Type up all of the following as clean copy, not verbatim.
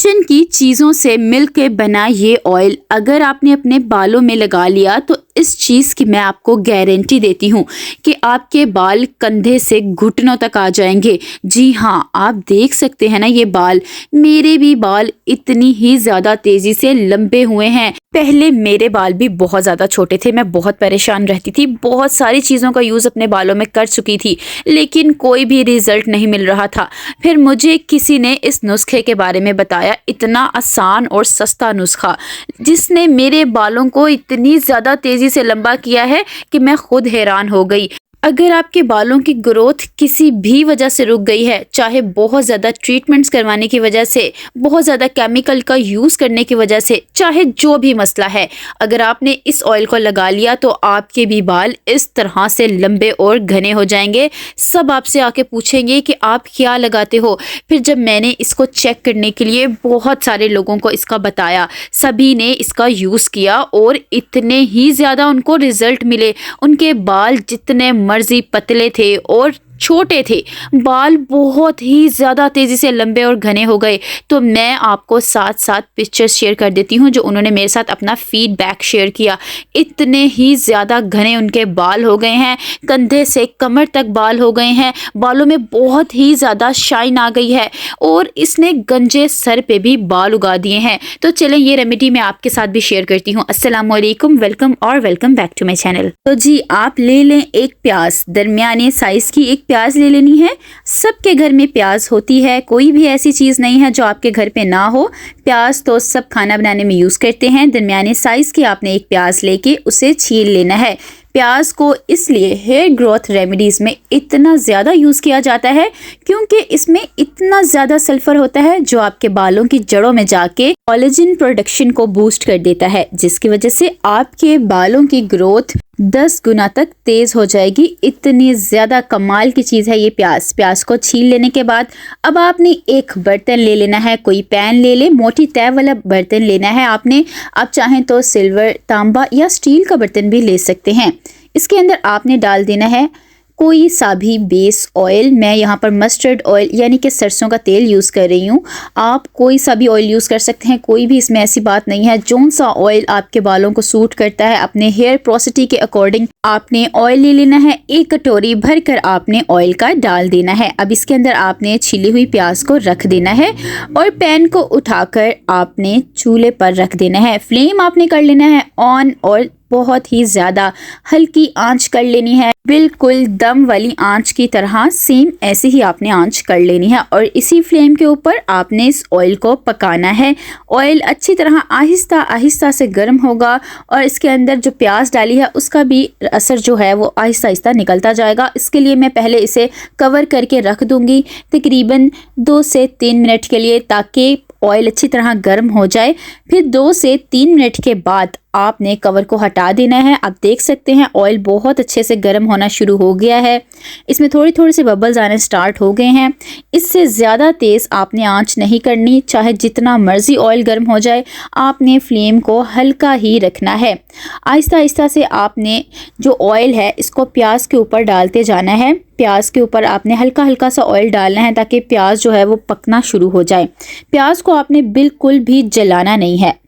Kitchen की चीज़ों से मिलकर बना ये ऑयल अगर आपने अपने बालों में लगा लिया तो इस चीज़ की मैं आपको गारंटी देती हूँ कि आपके बाल कंधे से घुटनों तक आ जाएंगे। जी हाँ, आप देख सकते हैं ना ये बाल, मेरे भी बाल इतनी ही ज़्यादा तेज़ी से लंबे हुए हैं। पहले मेरे बाल भी बहुत ज़्यादा छोटे थे, मैं बहुत परेशान रहती थी, बहुत सारी चीज़ों का यूज़ अपने बालों में कर चुकी थी लेकिन कोई भी रिजल्ट नहीं मिल रहा था। फिर मुझे किसी ने इस नुस्खे के बारे में बताया, इतना आसान और सस्ता नुस्खा जिसने मेरे बालों को इतनी ज़्यादा तेज़ी से लंबा किया है कि मैं खुद हैरान हो गई। अगर आपके बालों की ग्रोथ किसी भी वजह से रुक गई है, चाहे बहुत ज़्यादा ट्रीटमेंट्स करवाने की वजह से, बहुत ज़्यादा केमिकल का यूज़ करने की वजह से, चाहे जो भी मसला है, अगर आपने इस ऑयल को लगा लिया तो आपके भी बाल इस तरह से लंबे और घने हो जाएंगे। सब आपसे आके पूछेंगे कि आप क्या लगाते हो। फिर जब मैंने इसको चेक करने के लिए बहुत सारे लोगों को इसका बताया, सभी ने इसका यूज़ किया और इतने ही ज़्यादा उनको रिज़ल्ट मिले। उनके बाल जितने मर्जी पतले थे और छोटे थे, बाल बहुत ही ज़्यादा तेज़ी से लंबे और घने हो गए। तो मैं आपको साथ साथ पिक्चर्स शेयर कर देती हूँ जो उन्होंने मेरे साथ अपना फीडबैक शेयर किया। इतने ही ज़्यादा घने उनके बाल हो गए हैं, कंधे से कमर तक बाल हो गए हैं, बालों में बहुत ही ज़्यादा शाइन आ गई है और इसने गंजे सर पे भी बाल उगा दिए हैं। तो चलें ये रेमेडी मैं आपके साथ भी शेयर करती हूँ। अस्सलाम वालेकुम, welcome back to my channel. तो जी आप ले लें एक प्याज, दरमियाने साइज़ की एक प्याज ले लेनी है। सबके घर में प्याज होती है, कोई भी ऐसी चीज़ नहीं है जो आपके घर पे ना हो। प्याज तो सब खाना बनाने में यूज़ करते हैं। दरमियाने साइज़ की आपने एक प्याज लेके उसे छील लेना है। प्याज को इसलिए हेयर ग्रोथ रेमेडीज़ में इतना ज़्यादा यूज़ किया जाता है क्योंकि इसमें इतना ज़्यादा सल्फ़र होता है जो आपके बालों की जड़ों में जाके कोलेजन प्रोडक्शन को बूस्ट कर देता है, जिसकी वजह से आपके बालों की ग्रोथ 10 गुना तक तेज़ हो जाएगी। इतनी ज़्यादा कमाल की चीज़ है ये प्याज को छील लेने के बाद अब आपने एक बर्तन ले लेना है, कोई पैन ले ले, मोटी तय वाला बर्तन लेना है आपने। आप चाहें तो सिल्वर, तांबा या स्टील का बर्तन भी ले सकते हैं। इसके अंदर आपने डाल देना है कोई सा भी बेस ऑयल। मैं यहाँ पर मस्टर्ड ऑयल यानी कि सरसों का तेल यूज़ कर रही हूँ। आप कोई सा भी ऑयल यूज़ कर सकते हैं, कोई भी इसमें ऐसी बात नहीं है। जौन सा ऑयल आपके बालों को सूट करता है, अपने हेयर पोरोसिटी के अकॉर्डिंग आपने ऑयल ले लेना है। एक कटोरी भर कर आपने ऑयल का डाल देना है। अब इसके अंदर आपने छिली हुई प्याज को रख देना है और पैन को उठाकर आपने चूल्हे पर रख देना है। फ्लेम आपने कर लेना है ऑन और बहुत ही ज़्यादा हल्की आंच कर लेनी है, बिल्कुल दम वाली आंच की तरह सेम ऐसे ही आपने आंच कर लेनी है और इसी फ्लेम के ऊपर आपने इस ऑयल को पकाना है। ऑयल अच्छी तरह आहिस्ता आहिस्ता से गर्म होगा और इसके अंदर जो प्याज डाली है उसका भी असर जो है वो आहिस्ता आहिस्ता निकलता जाएगा। इसके लिए मैं पहले इसे कवर करके रख दूँगी तकरीबन 2 से 3 मिनट के लिए, ताकि ऑयल अच्छी तरह गर्म हो जाए। फिर 2 से 3 मिनट के बाद आपने कवर को हटा देना है। आप देख सकते हैं ऑयल बहुत अच्छे से गर्म होना शुरू हो गया है, इसमें थोड़ी थोड़ी से बबल्स आने स्टार्ट हो गए हैं। इससे ज़्यादा तेज़ आपने आंच नहीं करनी, चाहे जितना मर्ज़ी ऑयल गर्म हो जाए, आपने फ्लेम को हल्का ही रखना है। आहिस्ता आहिस्ता से आपने जो ऑयल है इसको प्याज के ऊपर डालते जाना है। प्याज के ऊपर आपने हल्का हल्का सा ऑयल डालना है ताकि प्याज जो है वो पकना शुरू हो जाए। प्याज को आपने बिल्कुल भी जलाना नहीं है,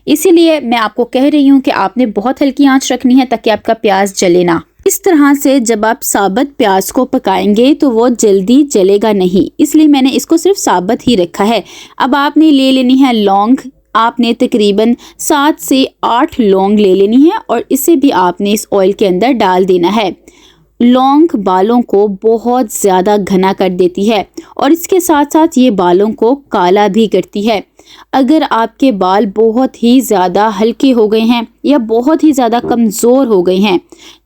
इसीलिए मैं आपको कह रही हूँ कि आपने बहुत हल्की आंच रखनी है ताकि आपका प्याज जले ना। इस तरह से जब आप साबुत प्याज को पकाएंगे तो वो जल्दी जलेगा नहीं, इसलिए मैंने इसको सिर्फ साबुत ही रखा है। अब आपने ले लेनी है लौंग। आपने तकरीबन 7 से 8 लौंग ले लेनी है और इसे भी आपने इस ऑयल के अंदर डाल देना है। लौंग बालों को बहुत ज़्यादा घना कर देती है और इसके साथ साथ ये बालों को काला भी करती है। अगर आपके बाल बहुत ही ज़्यादा हल्के हो गए हैं या बहुत ही ज़्यादा कमज़ोर हो गए हैं,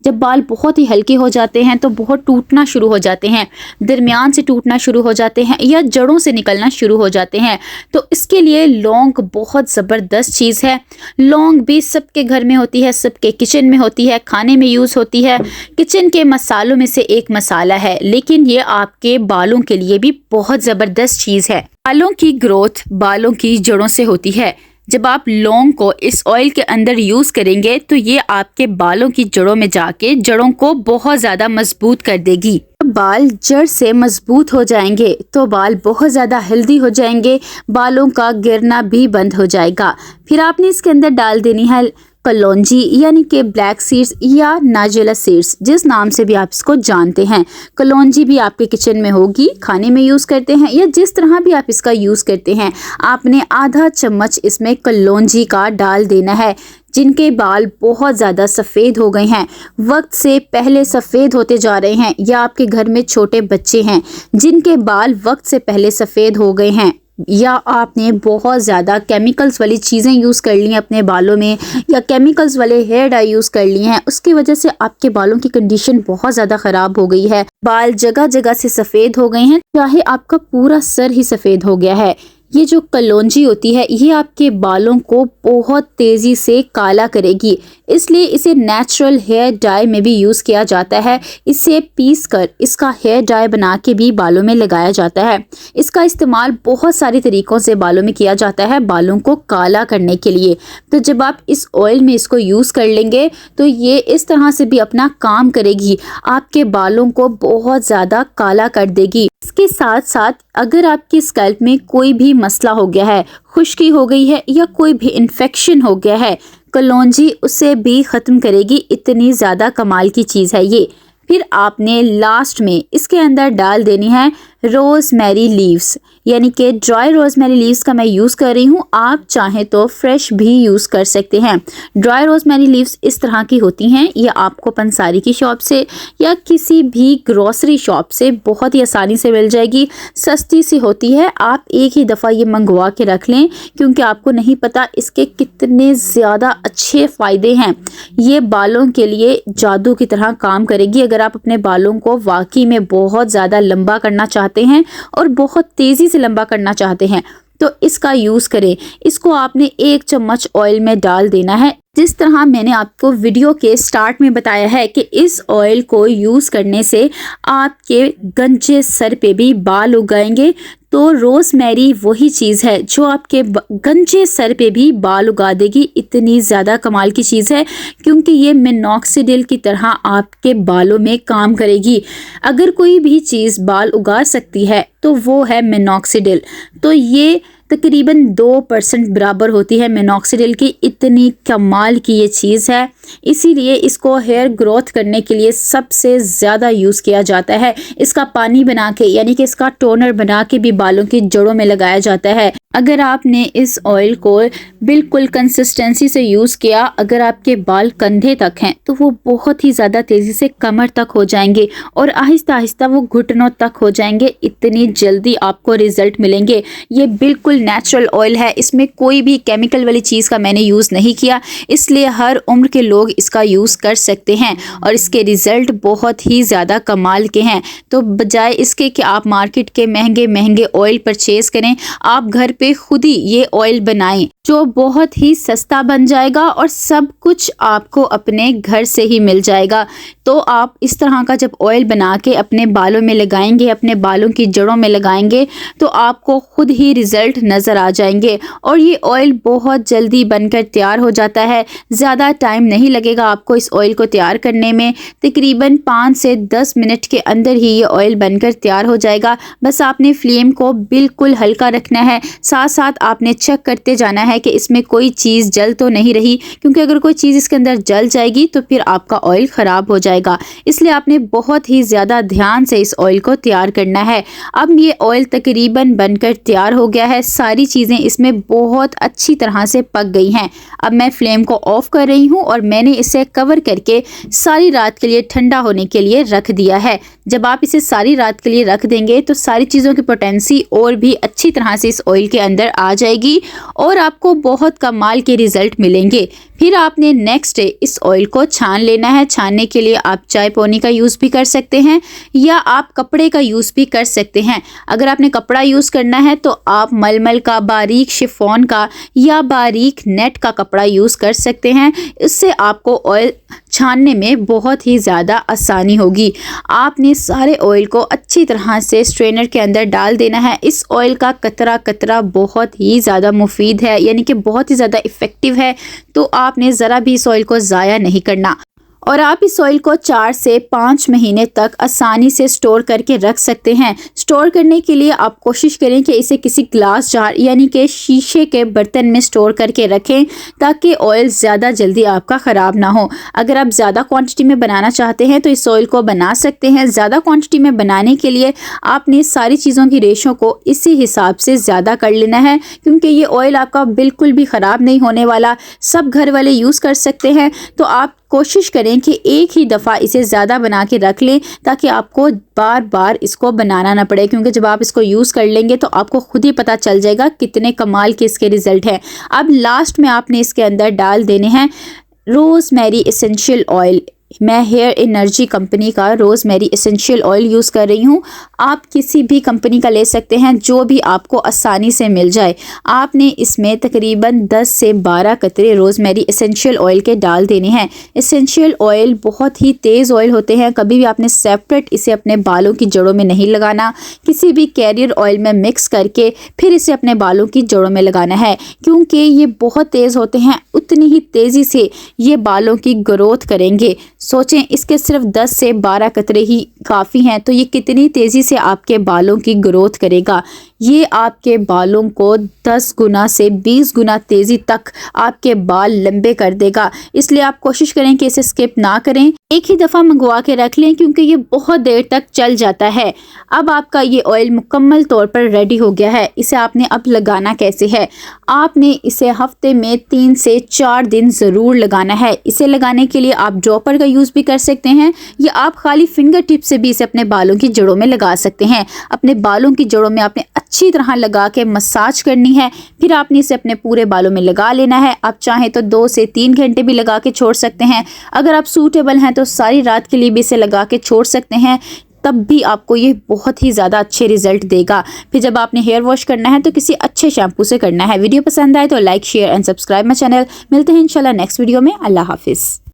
जब बाल बहुत ही हल्के हो जाते हैं तो बहुत टूटना शुरू हो जाते हैं, दरमियान से टूटना शुरू हो जाते हैं या जड़ों से निकलना शुरू हो जाते हैं, तो इसके लिए लौंग बहुत ज़बरदस्त चीज़ है। लौंग भी सबके घर में होती है, सबके किचन में होती है, खाने में यूज़ होती है, किचन के मसालों में से एक मसाला है, लेकिन ये आपके बालों के लिए भी बहुत ज़बरदस्त चीज़ है। बालों की ग्रोथ बालों की जड़ों से होती है। जब आप लौंग को इस ऑयल के अंदर यूज़ करेंगे तो ये आपके बालों की जड़ों में जाके जड़ों को बहुत ज़्यादा मजबूत कर देगी। बाल जड़ से मजबूत हो जाएंगे तो बाल बहुत ज़्यादा हेल्दी हो जाएंगे, बालों का गिरना भी बंद हो जाएगा। फिर आपने इसके अंदर डाल देनी है कलौंजी यानी कि ब्लैक सीड्स या नाजेला सीड्स, जिस नाम से भी आप इसको जानते हैं। कलौंजी भी आपके किचन में होगी, खाने में यूज़ करते हैं या जिस तरह भी आप इसका यूज़ करते हैं। आपने आधा चम्मच इसमें कलौंजी का डाल देना है। जिनके बाल बहुत ज़्यादा सफ़ेद हो गए हैं, वक्त से पहले सफ़ेद होते जा रहे हैं, या आपके घर में छोटे बच्चे हैं जिनके बाल वक्त से पहले सफ़ेद हो गए हैं, या आपने बहुत ज़्यादा केमिकल्स वाली चीज़ें यूज़ कर ली हैं अपने बालों में, या केमिकल्स वाले हेयर डाई यूज़ कर लिए हैं, उसकी वजह से आपके बालों की कंडीशन बहुत ज़्यादा ख़राब हो गई है, बाल जगह जगह से सफ़ेद हो गए हैं, चाहे आपका पूरा सर ही सफ़ेद हो गया है। ये जो कलौंजी होती है ये आपके बालों को बहुत तेज़ी से काला करेगी, इसलिए इसे नेचुरल हेयर डाई में भी यूज़ किया जाता है। इसे पीस कर इसका हेयर डाई बना के भी बालों में लगाया जाता है। इसका इस्तेमाल बहुत सारे तरीक़ों से बालों में किया जाता है बालों को काला करने के लिए। तो जब आप इस ऑयल में इसको यूज़ कर लेंगे तो ये इस तरह से भी अपना काम करेगी, आपके बालों को बहुत ज़्यादा काला कर देगी। इसके साथ साथ अगर आपकी स्कैल्प में कोई भी मसला हो गया है, खुश्की हो गई है या कोई भी इन्फेक्शन हो गया है, कलौंजी उसे भी ख़त्म करेगी। इतनी ज़्यादा कमाल की चीज़ है ये। फिर आपने लास्ट में इसके अंदर डाल देनी है रोज़मेरी लीव्स, यानी कि ड्राई रोज़मेरी लीव्स का मैं यूज़ कर रही हूँ। आप चाहें तो फ्रेश भी यूज़ कर सकते हैं। ड्राई रोज़मेरी लीव्स इस तरह की होती हैं, ये आपको पंसारी की शॉप से या किसी भी ग्रोसरी शॉप से बहुत ही आसानी से मिल जाएगी, सस्ती सी होती है। आप एक ही दफ़ा ये मंगवा के रख लें, क्योंकि आपको नहीं पता इसके कितने ज़्यादा अच्छे फ़ायदे हैं। ये बालों के लिए जादू की तरह काम करेगी। अगर आप अपने बालों को वाकई में बहुत ज़्यादा लंबा करना चाहते हैं और बहुत तेज़ी से लंबा करना चाहते हैं तो इसका यूज़ करें। इसको आपने 1 चम्मच ऑयल में डाल देना है। जिस तरह मैंने आपको वीडियो के स्टार्ट में बताया है कि इस ऑयल को यूज़ करने से आपके गंजे सर पे भी बाल उगाएंगे, तो रोज़मेरी वही चीज़ है जो आपके गंजे सर पे भी बाल उगा देगी। इतनी ज़्यादा कमाल की चीज़ है, क्योंकि ये मिनॉक्सिडिल की तरह आपके बालों में काम करेगी। अगर कोई भी चीज़ बाल उगा सकती है तो वो है मिनॉक्सिडिल। तो ये तकरीबन 2% बराबर होती है मिनॉक्सिडिल की। इतनी कमाल की ये चीज़ है, इसीलिए इसको हेयर ग्रोथ करने के लिए सबसे ज़्यादा यूज़ किया जाता है। इसका पानी बना के यानी कि इसका टोनर बना के भी बालों की जड़ों में लगाया जाता है। अगर आपने इस ऑयल को बिल्कुल कंसिस्टेंसी से यूज़ किया, अगर आपके बाल कंधे तक हैं तो वो बहुत ही ज़्यादा तेज़ी से कमर तक हो जाएंगे और आहिस्ता आहिस्ता वो घुटनों तक हो जाएंगे। इतनी जल्दी आपको रिज़ल्ट मिलेंगे। ये बिल्कुल नेचुरल ऑयल है, इसमें कोई भी केमिकल वाली चीज़ का मैंने यूज़ नहीं किया, इसलिए हर उम्र के लोग इसका यूज़ कर सकते हैं और इसके रिज़ल्ट बहुत ही ज़्यादा कमाल के हैं। तो बजाय इसके कि आप मार्केट के महंगे महंगे ऑयल परचेज़ करें, आप घर पे खुद ही ये ऑयल बनाएं जो बहुत ही सस्ता बन जाएगा और सब कुछ आपको अपने घर से ही मिल जाएगा। तो आप इस तरह का जब ऑयल बना के अपने बालों में लगाएंगे, अपने बालों की जड़ों में लगाएंगे, तो आपको खुद ही रिज़ल्ट नज़र आ जाएंगे। और ये ऑयल बहुत जल्दी बनकर तैयार हो जाता है, ज़्यादा टाइम नहीं लगेगा आपको इस ऑयल को तैयार करने में। तकरीबन 5 से 10 मिनट के अंदर ही ये ऑयल बनकर तैयार हो जाएगा। बस आपने फ्लेम को बिल्कुल हल्का रखना है, साथ साथ आपने चेक करते जाना है कि इसमें कोई चीज़ जल तो नहीं रही, क्योंकि अगर कोई चीज़ इसके अंदर जल जाएगी तो फिर आपका ऑयल ख़राब हो जाएगा। इसलिए आपने बहुत ही ज़्यादा ध्यान से इस ऑयल को तैयार करना है। अब ये ऑयल तकरीबन बनकर तैयार हो गया है, सारी चीज़ें इसमें बहुत अच्छी तरह से पक गई हैं। अब मैं फ्लेम को ऑफ कर रही हूँ और मैंने इसे कवर करके सारी रात के लिए ठंडा होने के लिए रख दिया है। जब आप इसे सारी रात के लिए रख देंगे तो सारी चीज़ों की पोटेंसी और भी अच्छी तरह से इस ऑयल के अंदर आ जाएगी और आपको बहुत कमाल के रिज़ल्ट मिलेंगे। फिर आपने नेक्स्ट डे इस ऑयल को छान लेना है। छानने के लिए आप चाय पौनी का यूज़ भी कर सकते हैं या आप कपड़े का यूज़ भी कर सकते हैं। अगर आपने कपड़ा यूज़ करना है तो आप मलमल का, बारीक शिफॉन का या बारीक नेट का कपड़ा यूज़ कर सकते हैं। इससे आपको ऑयल छानने में बहुत ही ज़्यादा आसानी होगी। आपने सारे ऑयल को अच्छी तरह से स्ट्रेनर के अंदर डाल देना है। इस ऑयल का कतरा कतरा बहुत ही ज़्यादा मुफीद है, यानी कि बहुत ही ज़्यादा इफ़ेक्टिव है, तो आपने ज़रा भी इस ऑयल को ज़ाया नहीं करना। और आप इस ऑयल को 4 से 5 महीने तक आसानी से स्टोर करके रख सकते हैं। स्टोर करने के लिए आप कोशिश करें कि इसे किसी ग्लास जार यानी कि शीशे के बर्तन में स्टोर करके रखें, ताकि ऑयल ज़्यादा जल्दी आपका ख़राब ना हो। अगर आप ज़्यादा क्वांटिटी में बनाना चाहते हैं तो इस ऑयल को बना सकते हैं। ज़्यादा क्वांटिटी में बनाने के लिए आपने सारी चीज़ों की रेशो को इसी हिसाब से ज़्यादा कर लेना है, क्योंकि ये ऑयल आपका बिल्कुल भी ख़राब नहीं होने वाला, सब घर वाले यूज़ कर सकते हैं। तो आप कोशिश करें कि एक ही दफ़ा इसे ज़्यादा बना के रख लें, ताकि आपको बार बार इसको बनाना ना पड़े, क्योंकि जब आप इसको यूज़ कर लेंगे तो आपको खुद ही पता चल जाएगा कितने कमाल के इसके रिज़ल्ट हैं। अब लास्ट में आपने इसके अंदर डाल देने हैं रोज़मेरी एसेंशियल ऑयल। मैं हेयर एनर्जी कंपनी का रोज़मेरी एसेंशियल ऑयल यूज़ कर रही हूँ। आप किसी भी कंपनी का ले सकते हैं, जो भी आपको आसानी से मिल जाए। आपने इसमें तकरीबन 10 से 12 कतरे रोज़मेरी एसेंशियल ऑयल के डाल देने हैं। एसेंशियल ऑयल बहुत ही तेज़ ऑयल होते हैं, कभी भी आपने सेपरेट इसे अपने बालों की जड़ों में नहीं लगाना। किसी भी कैरियर ऑयल में मिक्स करके फिर इसे अपने बालों की जड़ों में लगाना है, क्योंकि ये बहुत तेज़ होते हैं। उतनी ही तेज़ी से ये बालों की ग्रोथ करेंगे। सोचें, इसके सिर्फ 10 से 12 कतरे ही काफ़ी हैं, तो ये कितनी तेज़ी से आपके बालों की ग्रोथ करेगा। ये आपके बालों को 10 गुना से 20 गुना तेज़ी तक आपके बाल लंबे कर देगा। इसलिए आप कोशिश करें कि इसे स्किप ना करें, एक ही दफ़ा मंगवा के रख लें, क्योंकि ये बहुत देर तक चल जाता है। अब आपका ये ऑयल मुकम्मल तौर पर रेडी हो गया है। इसे आपने अब लगाना कैसे है? आपने इसे हफ्ते में 3 से 4 दिन ज़रूर लगाना है। इसे लगाने के लिए आप ड्रॉपर का यूज़ भी कर सकते हैं, या आप खाली फिंगर टिप से भी इसे अपने बालों की जड़ों में लगा सकते हैं। अपने बालों की जड़ों में आपने अच्छी तरह लगा के मसाज करनी है, फिर आपने इसे अपने पूरे बालों में लगा लेना है। आप चाहें तो 2 से 3 घंटे भी लगा के छोड़ सकते हैं। अगर आप सूटेबल हैं तो सारी रात के लिए भी इसे लगा के छोड़ सकते हैं, तब भी आपको ये बहुत ही ज़्यादा अच्छे रिजल्ट देगा। फिर जब आपने हेयर वॉश करना है तो किसी अच्छे शैम्पू से करना है। वीडियो पसंद आए तो like, share and subscribe my channel. मिलते हैं इंशाल्लाह नेक्स्ट वीडियो में। अल्लाह हाफिज़।